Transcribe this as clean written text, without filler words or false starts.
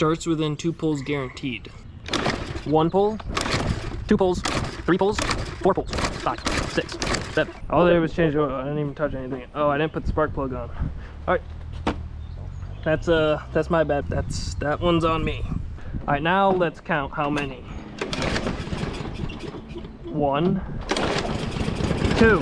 Starts within 2 pulls guaranteed. 1 pull, 2 pulls, 3 pulls, 4 pulls, 5, 6, 7. All they did was change the oil. I didn't even touch anything. Oh, I didn't put the spark plug on. All right, that's my bad. That one's on me. All right, now let's count how many. 1, 2.